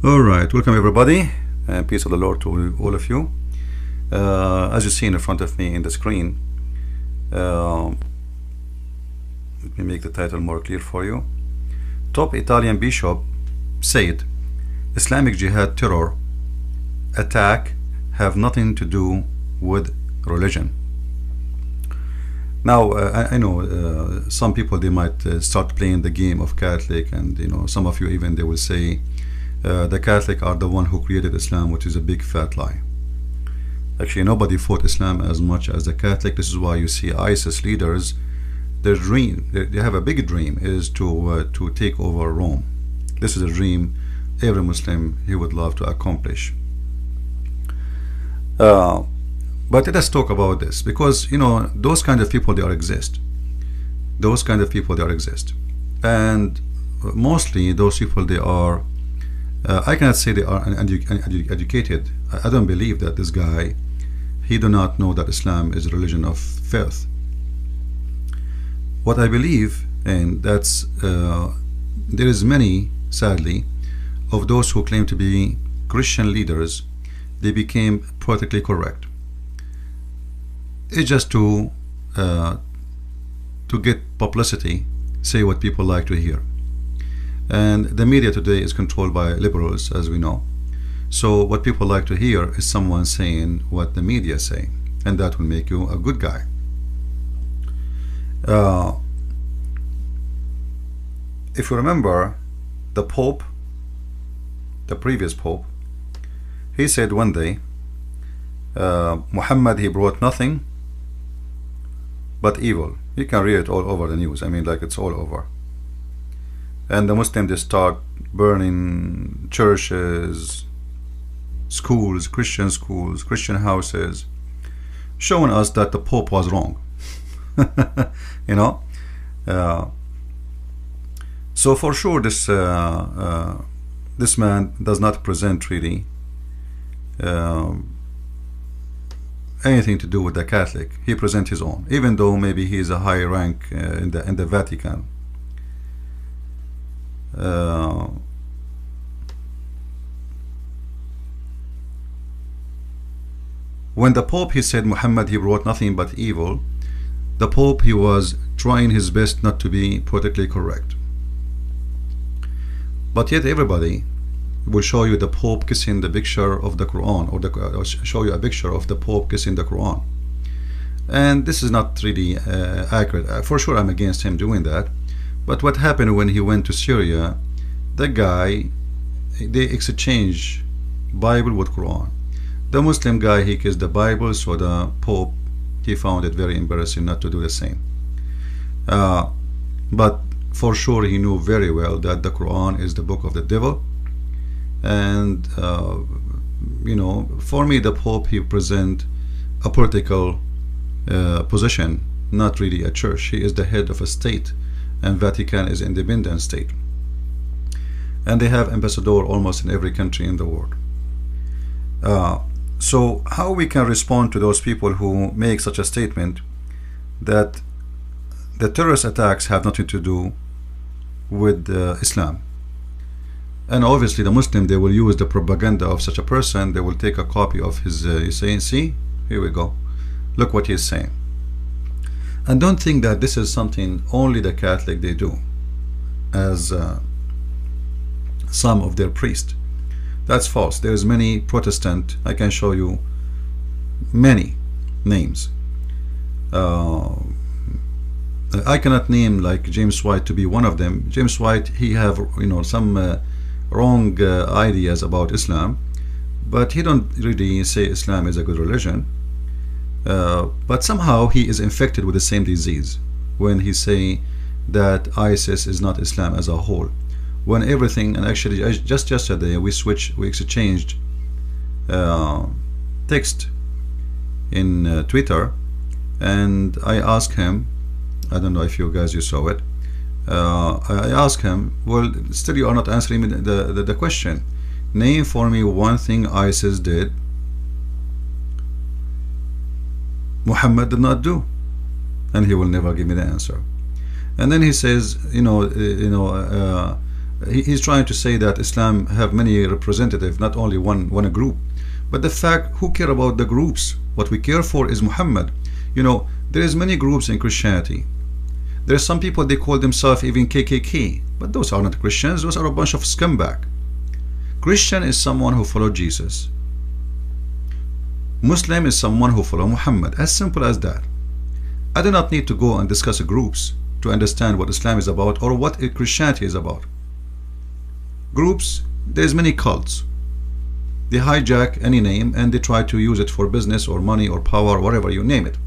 Alright, welcome everybody, and peace of the Lord to all of you. As you see in front of me in the screen, let me make the title more clear for you. Top Italian bishop said Islamic Jihad terror attack have nothing to do with religion. Now I know some people, they might start playing the game of Catholic, and some of you even, they will say the Catholic are the one who created Islam, which is a big fat lie. Actually, nobody fought Islam as much as the Catholic. This is why you see ISIS leaders, their dream, they have a big dream, is to take over Rome. This is a dream every Muslim he would love to accomplish. But let us talk about this, because those kind of people, they are exist. Those kind of people, they are exist, and mostly those people, they are I cannot say they are uneducated. I don't believe that this guy, he do not know that Islam is a religion of filth. What I believe, and that's there is many, sadly, of those who claim to be Christian leaders, they became politically correct. It's just to get publicity, say what people like to hear. And the media today is controlled by liberals, as we know. So what people like to hear is someone saying what the media say, and that will make you a good guy. If you remember, the Pope, the previous Pope, he said one day, Muhammad, he brought nothing but evil. You can read it all over the news. I mean, like, it's all over. And the Muslims, they start burning churches, schools, Christian houses, showing us that the Pope was wrong. So for sure, this man does not present really anything to do with the Catholic. He presents his own, even though maybe he is a high rank in the Vatican. When the Pope, he said Muhammad, he brought nothing but evil, the Pope, he was trying his best not to be politically correct. But yet everybody will show you the Pope kissing the picture of the Quran, or show you a picture of the Pope kissing the Quran. And this is not really accurate. For sure, I'm against him doing that. But what happened when he went to Syria, the guy, they exchanged Bible with Quran. The Muslim guy, he kissed the Bible, so the Pope, he found it very embarrassing not to do the same. But for sure, he knew very well that the Quran is the book of the devil. And for me, the Pope, he present a political position, not really a church. He is the head of a state, and Vatican is an independent state, and they have ambassador almost in every country in the world. So how we can respond to those people who make such a statement that the terrorist attacks have nothing to do with Islam? And obviously the Muslim, they will use the propaganda of such a person. They will take a copy of his saying, see, here we go, look what he's saying. And don't think that this is something only the Catholic they do, as some of their priests. That's false. There's many Protestant, I can show you many names. I cannot name like James White to be one of them. James White, he have some wrong ideas about Islam, but he don't really say Islam is a good religion. But somehow he is infected with the same disease when he say that ISIS is not Islam as a whole, when everything, and actually just yesterday we exchanged text in Twitter, and I asked him, I don't know if you saw it, I asked him, well, still you are not answering me the question. Name for me one thing ISIS did Muhammad did not do, and he will never give me the answer. And then he says, He's trying to say that Islam have many representatives, not only one group. But the fact, who care about the groups? What we care for is Muhammad. You know, there is many groups in Christianity. There's some people, they call themselves even KKK, but those are not Christians. Those are a bunch of scumbag. Christian is someone who follows Jesus. Muslim is someone who follows Muhammad. As simple as that. I do not need to go and discuss groups to understand what Islam is about or what Christianity is about. Groups, there's many cults. They hijack any name and they try to use it for business or money or power, whatever you name it.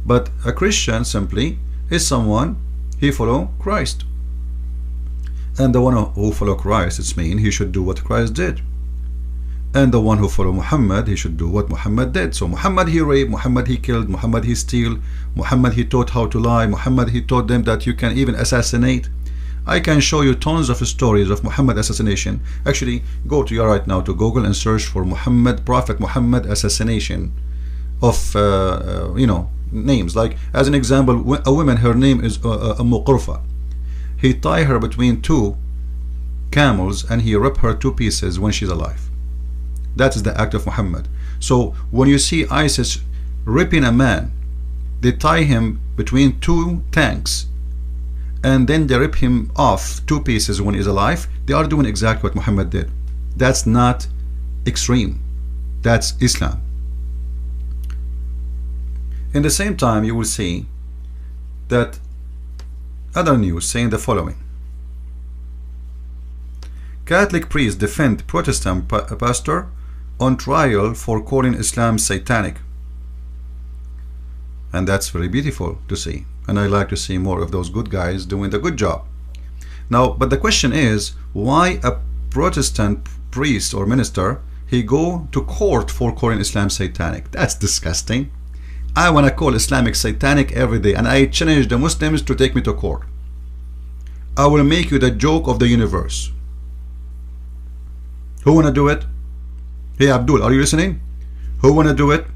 But a Christian simply is someone, he follow Christ. And the one who follow Christ, it's mean he should do what Christ did. And the one who follow Muhammad, he should do what Muhammad did. So Muhammad he raped, Muhammad he killed, Muhammad he steal, Muhammad he taught how to lie, Muhammad he taught them that you can even assassinate. I can show you tons of stories of Muhammad assassination. Actually, go to your right now to Google and search for Muhammad, Prophet Muhammad assassination of you know, names. Like as an example, a woman, her name is Qurfa. He tie her between two camels and he rip her to pieces when she's alive. That is the act of Muhammad. So when you see ISIS ripping a man, they tie him between two tanks and then they rip him off two pieces when he's alive. They are doing exactly what Muhammad did. That's not extreme. That's Islam. In the same time, you will see that other news saying the following: Catholic priest defend Protestant pastor on trial for calling Islam satanic. And that's very beautiful to see. And I like to see more of those good guys doing the good job. Now, but the question is, why a Protestant priest or minister, he go to court for calling Islam satanic? That's disgusting. I want to call Islamic satanic every day, and I challenge the Muslims to take me to court. I will make you the joke of the universe. Who want to do it? Hey Abdul, are you listening? Who want to do it?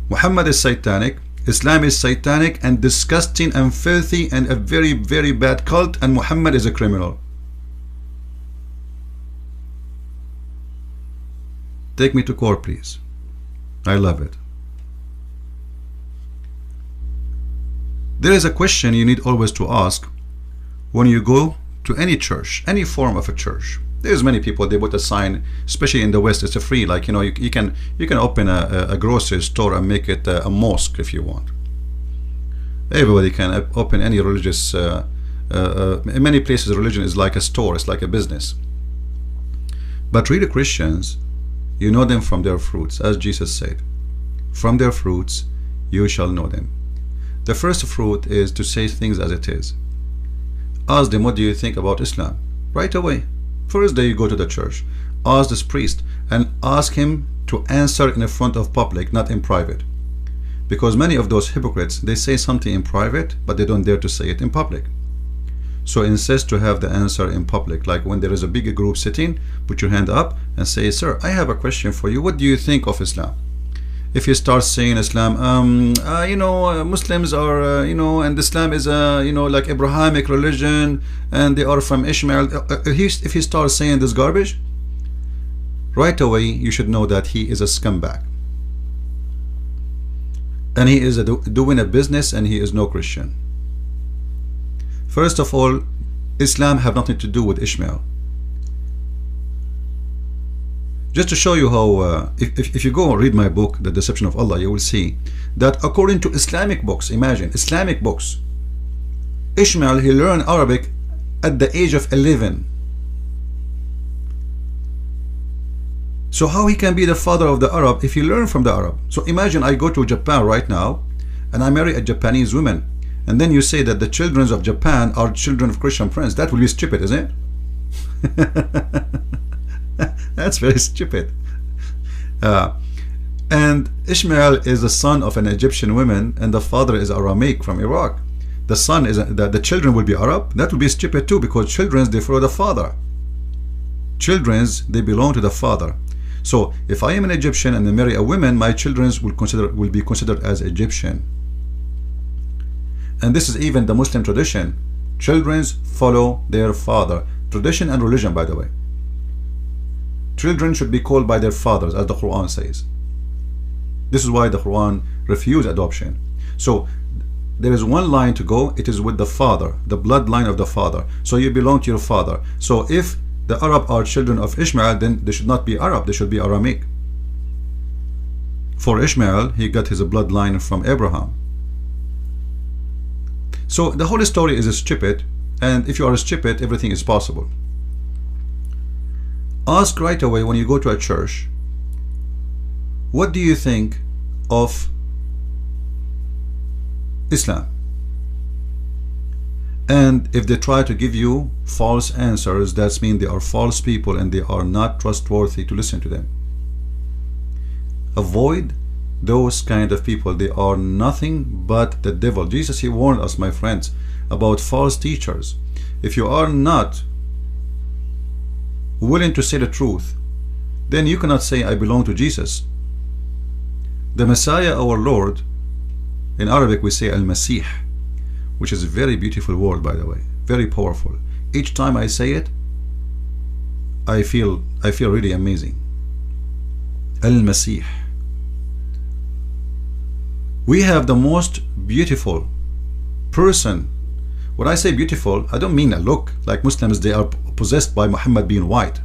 Muhammad is satanic, Islam is satanic and disgusting and filthy and a very, very bad cult, and Muhammad is a criminal. Take me to court, please. I love it. There is a question you need always to ask when you go to any church, any form of a church. There's many people, they put a sign, especially in the West, it's a free, like, you know, you can open a grocery store and make it a mosque if you want. Everybody can open any religious, in many places religion is like a store, it's like a business. But really Christians, you know them from their fruits, as Jesus said. From their fruits you shall know them. The first fruit is to say things as it is. Ask them, what do you think about Islam? Right away. First day you go to the church, ask this priest and ask him to answer in front of public, not in private. Because many of those hypocrites, they say something in private, but they don't dare to say it in public. So insist to have the answer in public. Like when there is a big group sitting, put your hand up and say, sir, I have a question for you. What do you think of Islam? If you start saying Islam, you know, Muslims are, you know, and Islam is a, you know, like Abrahamic religion, and they are from Ishmael. If he starts saying this garbage, right away you should know that he is a scumbag, and he is doing a business, and he is no Christian. First of all, Islam have nothing to do with Ishmael. Just to show you how, if you go and read my book, The Deception of Allah, you will see that according to Islamic books, imagine, Islamic books, Ishmael, he learned Arabic at the age of 11. So how he can be the father of the Arab if he learned from the Arab? So imagine I go to Japan right now and I marry a Japanese woman, and then you say that the children of Japan are children of ChristianPrince. That will be stupid, isn't it? That's very stupid. And Ishmael is the son of an Egyptian woman, and the father is Aramaic from Iraq. The son is the children will be Arab. That will be stupid too, because children, they follow the father. Children, they belong to the father. So if I am an Egyptian and I marry a woman, my children will be considered as Egyptian. And this is even the Muslim tradition. Children follow their father. Tradition and religion, by the way. Children should be called by their fathers, as the Quran says. This is why the Quran refused adoption. So there is one line to go. It is with the father, the bloodline of the father. So you belong to your father. So if the Arab are children of Ishmael, then they should not be Arab, they should be Aramic. For Ishmael, he got his bloodline from Abraham. So the whole story is stupid, and if you are stupid, everything is possible. Ask right away when you go to a church, what do you think of Islam? And if they try to give you false answers, that means they are false people and they are not trustworthy to listen to them. Avoid those kind of people. They are nothing but the devil. Jesus, he warned us, my friends, about false teachers. If you are not willing to say the truth, then you cannot say I belong to Jesus. The Messiah, our Lord, in Arabic we say Al-Masih, which is a very beautiful word, by the way, very powerful. Each time I say it, I feel really amazing. Al-Masih. We have the most beautiful person. When I say beautiful, I don't mean a look. Like Muslims, they are possessed by Muhammad being white.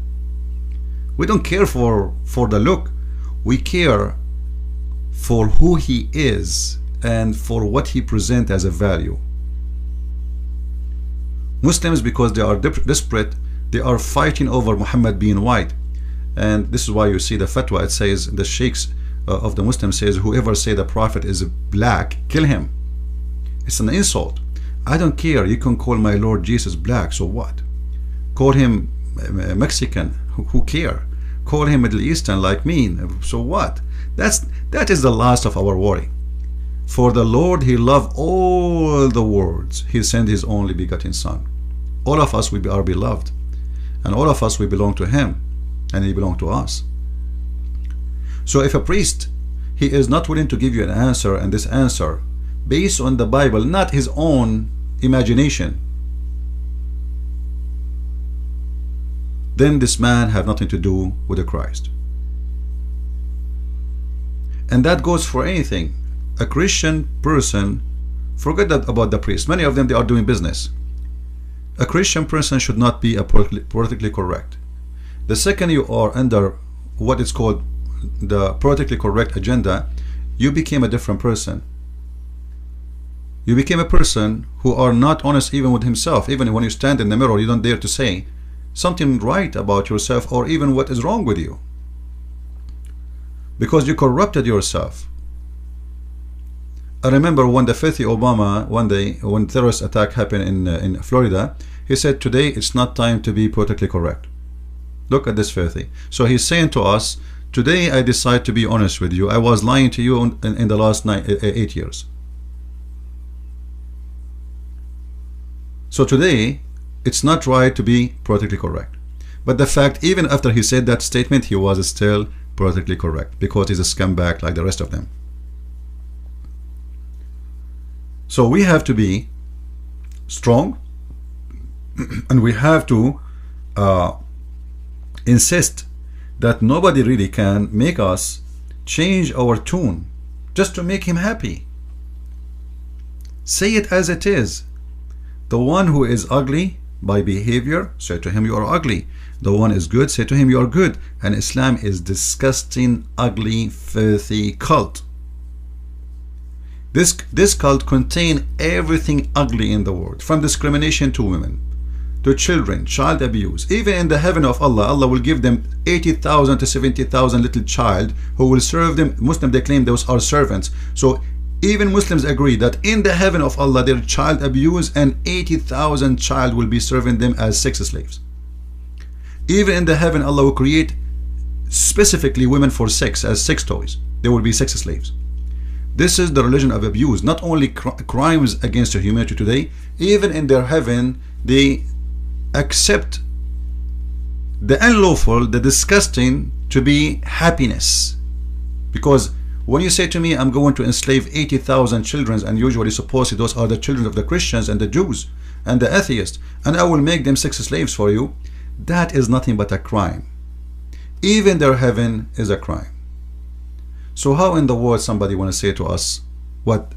We don't care for the look. We care for who he is and for what he presents as a value. Muslims, because they are desperate, they are fighting over Muhammad being white. And this is why you see the fatwa, it says, the sheikhs of the Muslim says, whoever say the prophet is black, kill him. It's an insult. I don't care. You can call my Lord Jesus black, so what? Call him Mexican, who care? Call him Middle Eastern like me, so what? That is the last of our worry. For the Lord, he loved all the worlds. He sent his only begotten son. All of us, we are beloved, and all of us, we belong to him, and he belongs to us. So if a priest, he is not willing to give you an answer, and this answer based on the Bible, not his own imagination, then this man have nothing to do with the Christ. And that goes for anything. A Christian person, forget that about the priest. Many of them, they are doing business. A Christian person should not be politically correct. The second you are under what is called the politically correct agenda, you became a different person. You became a person who are not honest even with himself. Even when you stand in the mirror, you don't dare to say something right about yourself or even what is wrong with you, because you corrupted yourself. I remember when the filthy Obama, one day when terrorist attack happened in Florida, he said, today it's not time to be politically correct. Look at this filthy. So he's saying to us, today I decide to be honest with you. I was lying to you in the last 8 years. So today it's not right to be politically correct. But the fact, even after he said that statement, he was still politically correct, because he's a scumbag like the rest of them. So we have to be strong, and we have to insist that nobody really can make us change our tune just to make him happy. Say it as it is. The one who is ugly by behavior, say to him you are ugly. The one is good, say to him you are good. And Islam is disgusting, ugly, filthy cult. This cult contains everything ugly in the world, from discrimination to women, to children, child abuse. Even in the heaven of Allah, Allah will give them 80,000 to 70,000 little child who will serve them. Muslims, they claim those are servants. So even Muslims agree that in the heaven of Allah there is child abuse, and 80,000 child will be serving them as sex slaves. Even in the heaven, Allah will create specifically women for sex, as sex toys. They will be sex slaves. This is the religion of abuse. Not only crimes against humanity today, even in their heaven they accept the unlawful, the disgusting to be happiness. Because when you say to me, I'm going to enslave 80,000 children, and usually supposedly those are the children of the Christians and the Jews, and the atheist, and I will make them sex slaves for you, that is nothing but a crime. Even their heaven is a crime. So how in the world somebody want to say to us what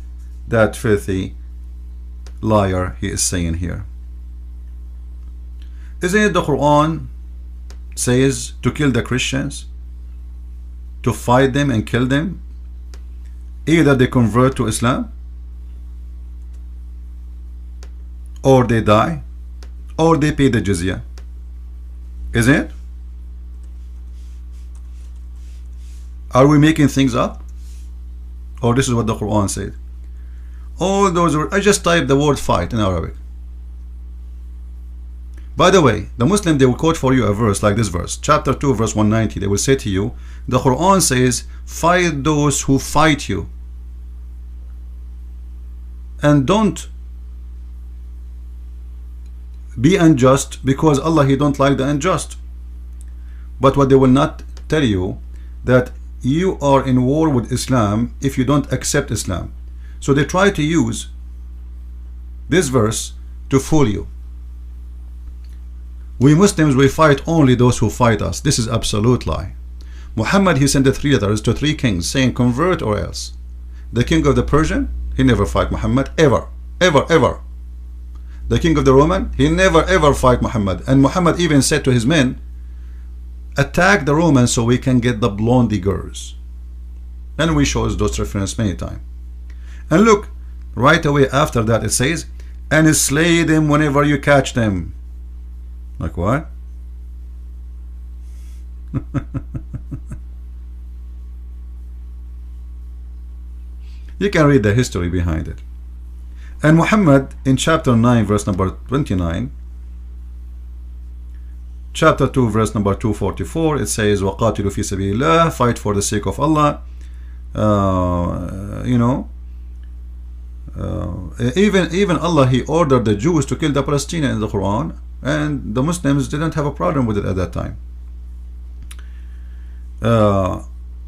that filthy liar he is saying here? Isn't it the Quran says to kill the Christians, to fight them and kill them, either they convert to Islam, or they die, or they pay the jizya? Isn't it? Are we making things up? Or this is what the Quran said? All those words, I just typed the word fight in Arabic. By the way, the Muslim, they will quote for you a verse like this verse, chapter 2 verse 190. They will say to you, the Quran says, fight those who fight you, and don't be unjust, because Allah, he don't like the unjust. But what they will not tell you, that you are in war with Islam if you don't accept Islam. So they try to use this verse to fool you. We Muslims, we fight only those who fight us. This is absolute lie. Muhammad, he sent 3 letters to 3 kings saying convert or else. The king of the Persian, he never fight Muhammad, ever, ever, ever. The king of the Roman, he never ever fight Muhammad. And Muhammad even said to his men, attack the Romans so we can get the blondie girls. And we show those references many times. And look, right away after that it says, and slay them whenever you catch them. Like what? You can read the history behind it. And Muhammad in chapter 9 verse number 29, chapter 2 verse number 244, it says وَقَاتِلُوا فِي سَبِيلِ اللَّهِ, fight for the sake of Allah. You know, even Allah, he ordered the Jews to kill the Palestinians in the Quran, and the Muslims didn't have a problem with it at that time.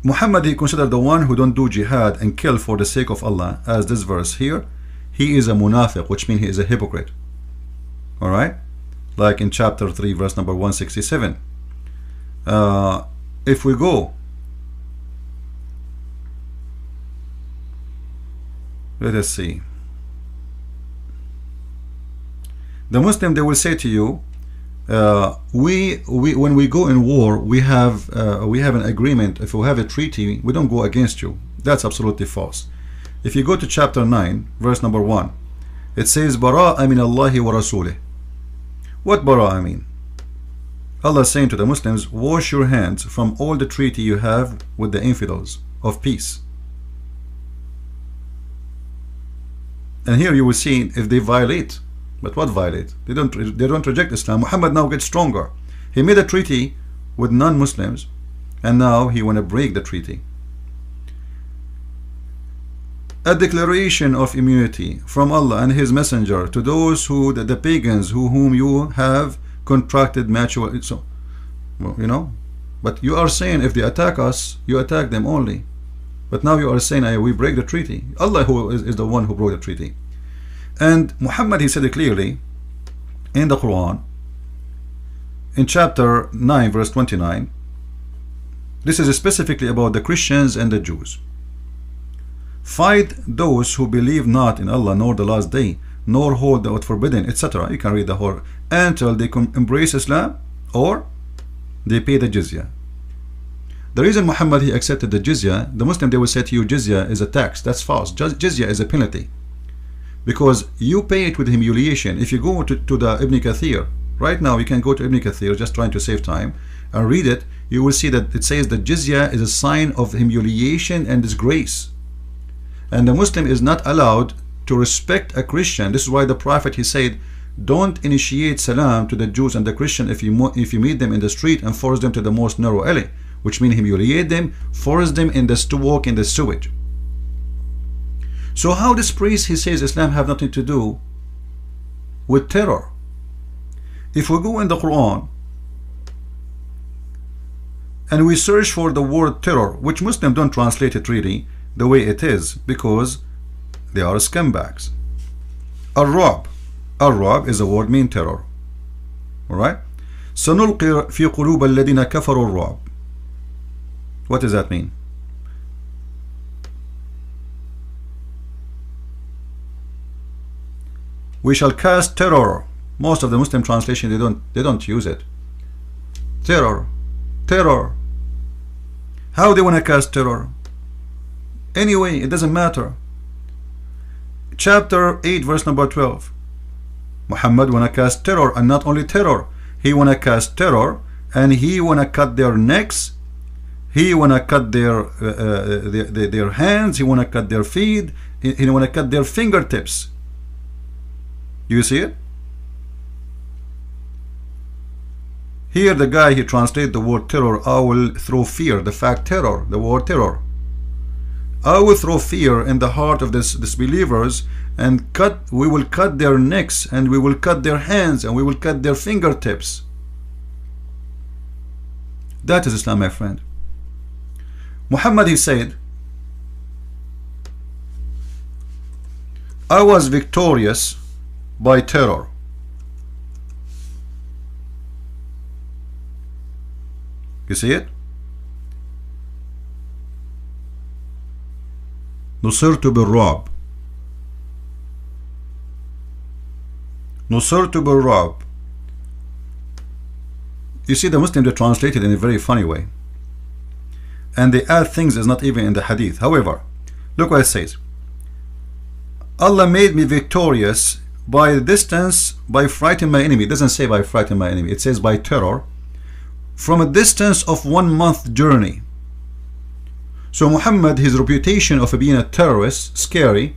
Muhammad, he considered the one who don't do jihad and kill for the sake of Allah, as this verse here, he is a munafiq, which means he is a hypocrite. Alright, like in chapter 3 verse number 167. If we go, let us see, the Muslim, they will say to you, when we go in war, we have an agreement. If we have a treaty, we don't go against you. That's absolutely false. If you go to chapter 9 verse number 1, it says Bara'a min Allahi wa Rasulih. What Bara'a mean? Allah is saying to the Muslims, wash your hands from all the treaty you have with the infidels of peace. And here you will see if they violate. But what violate? They don't reject Islam. Muhammad now gets stronger. He made a treaty with non-Muslims, and now he want to break the treaty. A declaration of immunity from Allah and His Messenger to those who, the pagans whom you have contracted mutual. So, well, you know, but you are saying if they attack us, you attack them only. But now you are saying we break the treaty. Allah who is the one who broke the treaty. And Muhammad, he said it clearly in the Quran in chapter 9 verse 29. This is specifically about the Christians and the Jews. Fight those who believe not in Allah nor the last day, nor hold the forbidden, etc. You can read the whole, until they embrace Islam or they pay the jizya. The reason Muhammad, he accepted the jizya, the Muslim, they will say to you jizya is a tax. That's false. Jizya is a penalty, because you pay it with humiliation. If you go to the Ibn Kathir right now, you can go to Ibn Kathir, just trying to save time, and read it. You will see that it says that jizya is a sign of humiliation and disgrace, and the Muslim is not allowed to respect a Christian. This is why the Prophet, he said, don't initiate salam to the Jews and the Christian if you meet them in the street and force them to the most narrow alley, which means humiliate them, force them to walk in the sewage. So how this priest, he says Islam have nothing to do with terror? If we go in the Quran and we search for the word terror, which Muslims don't translate it really the way it is, because they are scumbags. Ar-Ra'b, الرعب is the word mean terror. Alright? سنلقي في قلوب الذين كفروا الرعب. What does that mean? We shall cast terror. Most of the Muslim translation they don't use it. Terror. Terror. How they want to cast terror? Anyway, it doesn't matter. Chapter 8 verse number 12. Muhammad wanna cast terror, and not only terror, he wanna cast terror, and he wanna cut their necks, he wanna cut their hands, he wanna cut their feet, he wanna cut their fingertips. You see it? Here the guy, he translates the word terror, I will throw fear, the fact terror, the word terror. I will throw fear in the heart of this disbelievers, and we will cut their necks, and we will cut their hands, and we will cut their fingertips. That is Islam, my friend. Muhammad, he said, I was victorious by terror. You see it? نصرت بالرعب. نصرت بالرعب. You see, the Muslims, they translate it in a very funny way, and they add things that's not even in the hadith. However, look what it says. Allah made me victorious by the distance, by frightening my enemy. It doesn't say by frightening my enemy, it says by terror, from a distance of 1 month journey. So Muhammad, his reputation of being a terrorist, scary,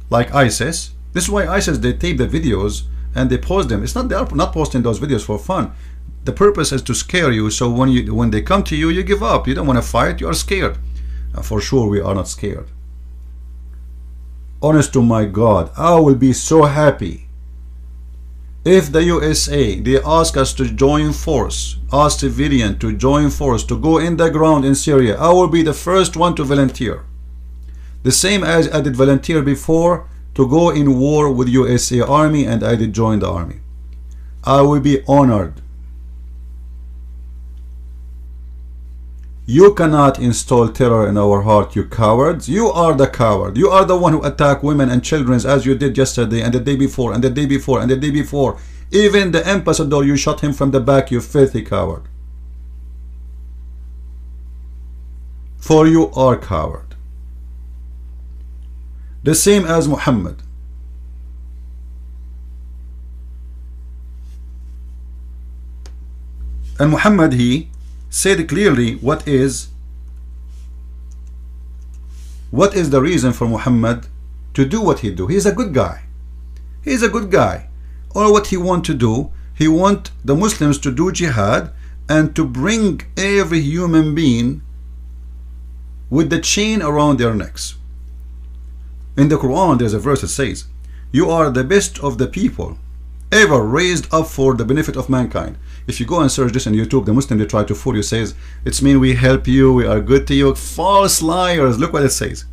like ISIS. This is why ISIS, they tape the videos and they post them. It's not, they are not posting those videos for fun. The purpose is to scare you, so when they come to you, you give up. You don't want to fight, you are scared. For sure we are not scared. Honest to my God, I will be so happy if the USA, they ask us to join force, ask civilian to join force, to go in the ground in Syria. I will be the first one to volunteer. The same as I did volunteer before to go in war with USA Army, and I did join the army. I will be honored. You cannot install terror in our heart, you cowards. You are the coward. You are the one who attacked women and children, as you did yesterday and the day before and the day before and the day before. Even the ambassador, you shot him from the back, you filthy coward. For you are coward. The same as Muhammad. And Muhammad, he said clearly what is the reason for Muhammad to do what he do. He's a good guy. He's a good guy. All what he want to do, he want the Muslims to do jihad and to bring every human being with the chain around their necks. In the Quran, there's a verse that says, you are the best of the people ever raised up for the benefit of mankind. If you go and search this on YouTube, the Muslim, they try to fool you, says it's mean we help you, we are good to you. False liars. Look what it says.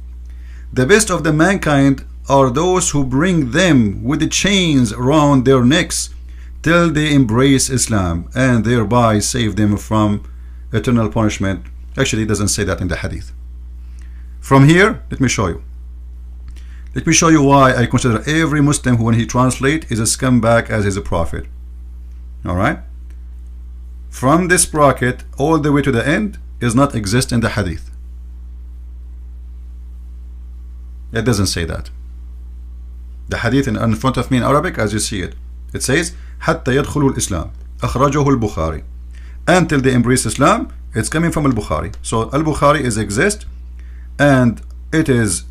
The best of the mankind are those who bring them with the chains around their necks till they embrace Islam, and thereby save them from eternal punishment. Actually, it doesn't say that in the hadith. From here, let me show you. Let me show you why I consider every Muslim who, when he translate, is a scumbag as is a prophet. Alright? From this bracket all the way to the end is not exist in the hadith. It doesn't say that. The hadith in front of me in Arabic, as you see it, it says حتى يدخلوا الإسلام أخرجه البخاري. Until they embrace Islam, it's coming from al-Bukhari. So al-Bukhari is exist, and it is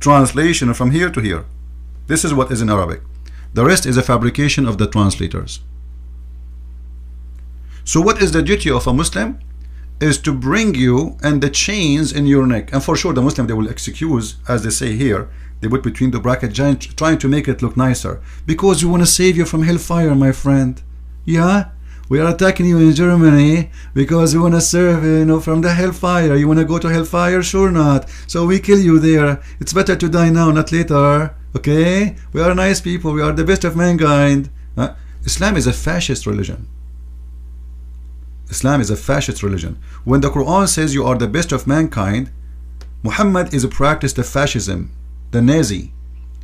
translation from here to here. This is what is in Arabic. The rest is a fabrication of the translators. So what is the duty of a Muslim? Is to bring you and the chains in your neck. And for sure the Muslim, they will excuse, as they say here, they put between the bracket, trying to make it look nicer, because we want to save you from hellfire, my friend. Yeah, we are attacking you in Germany because we want to serve you, from the hellfire. You want to go to hellfire? Sure not. So we kill you there. It's better to die now, not later. Okay, we are nice people, we are the best of mankind. Islam is a fascist religion. Islam is a fascist religion. When the Quran says you are the best of mankind, Muhammad is a practice the fascism, the Nazi.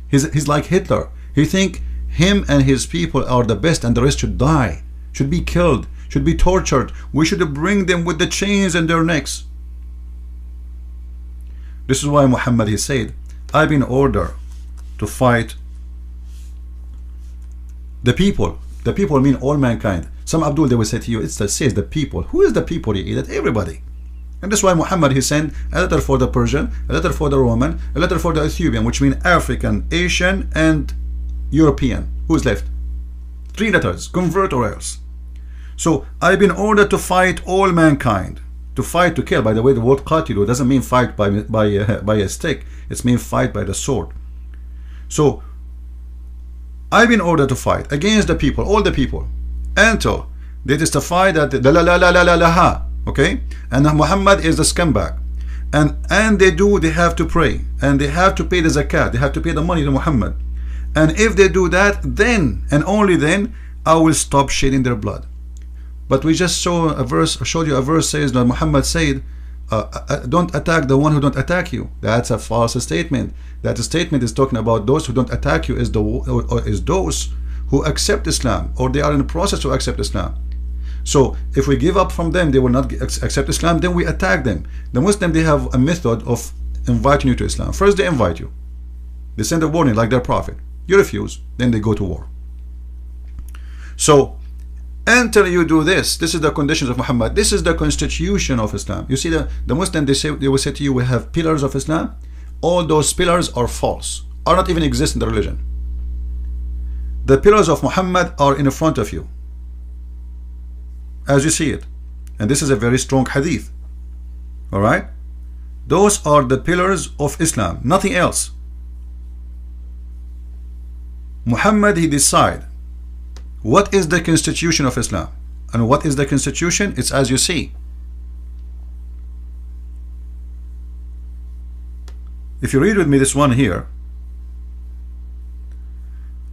He's like Hitler. He think him and his people are the best and the rest should die, should be killed, should be tortured. We should bring them with the chains in their necks. This is why Muhammad, he said, I've been ordered to fight the people. The people mean all mankind. Some Abdul, they will say to you, it says the people. Who is the people? That everybody. And that's why Muhammad, he sent a letter for the Persian, a letter for the Roman, a letter for the Ethiopian, which mean African, Asian, and European. Who's left? 3 letters, convert or else. So I've been ordered to fight all mankind. To fight, to kill. By the way, the word qatilu doesn't mean fight by a stick. It's mean fight by the sword. So I've been ordered to fight against the people, all the people, until they testify that la la la la la la la, okay, and Muhammad is the scumbag, and they have to pray, and they have to pay the zakat, they have to pay the money to Muhammad, and if they do that, then and only then I will stop shedding their blood. But we just showed you a verse says that Muhammad said, don't attack the one who don't attack you. That's a false statement. That statement is talking about those who don't attack you is those who accept Islam, or they are in the process to accept Islam. So if we give up from them, they will not accept Islam, then we attack them. The Muslims, they have a method of inviting you to Islam. First they invite you, they send a warning like their prophet, you refuse, then they go to war. So until you do this, this is the conditions of Muhammad, this is the constitution of Islam. You see, the Muslim, they will say to you, we have pillars of Islam. All those pillars are false, are not even exist in the religion. The pillars of Muhammad are in front of you, as you see it, and this is a very strong hadith. All right, those are the pillars of Islam, nothing else. Muhammad, he decide what is the constitution of Islam, and what is the constitution? It's as you see. If you read with me this one here,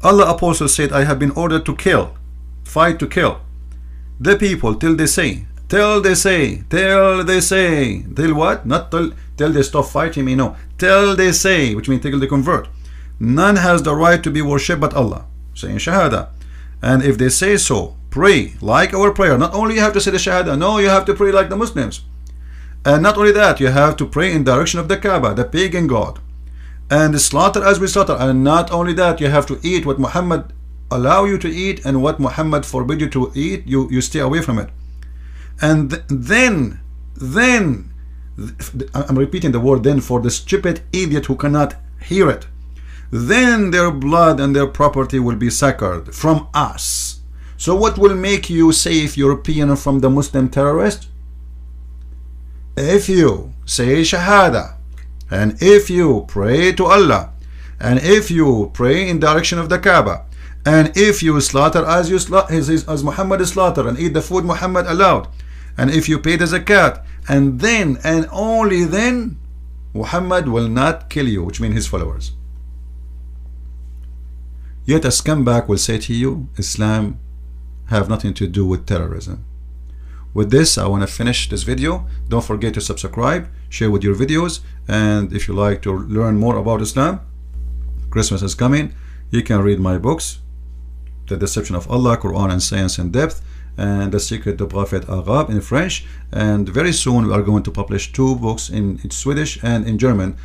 Allah apostle said, I have been ordered to kill, fight to kill the people till they say, till what? Not till they stop fighting me, no, till they say, which means till they convert, none has the right to be worshipped but Allah, saying shahada. And if they say so, pray like our prayer. Not only you have to say the shahada, no, you have to pray like the Muslims. And not only that, you have to pray in direction of the Kaaba, the pagan god, and slaughter as we slaughter. And not only that, you have to eat what Muhammad allow you to eat, and what Muhammad forbid you to eat, you stay away from it. And then I'm repeating the word then for the stupid idiot who cannot hear it, then their blood and their property will be sacred from us. So what will make you safe, European, from the Muslim terrorist? If you say shahada, and if you pray to Allah, and if you pray in direction of the Kaaba, and if you slaughter as Muhammad slaughtered, and eat the food Muhammad allowed, and if you pay the zakat, and then and only then Muhammad will not kill you, which means his followers. Yet a scumbag will say to you, Islam have nothing to do with terrorism. With this, I want to finish this video. Don't forget to subscribe, share with your videos, and if you like to learn more about Islam, Christmas is coming, you can read my books, The Deception of Allah, Qur'an and Science in Depth, and The Secret of Prophet Arab in French. And very soon we are going to publish 2 books in Swedish and in German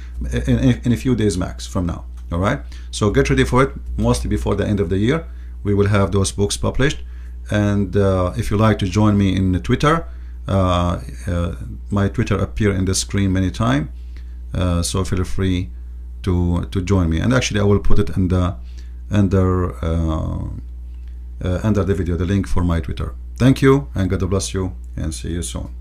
in a few days max from now. All right, so get ready for it. Mostly before the end of the year we will have those books published. And if you like to join me in Twitter, my Twitter appear in the screen many times, so feel free to join me. And actually I will put it in the under the video, the link for my Twitter. Thank you, and God bless you, and see you soon.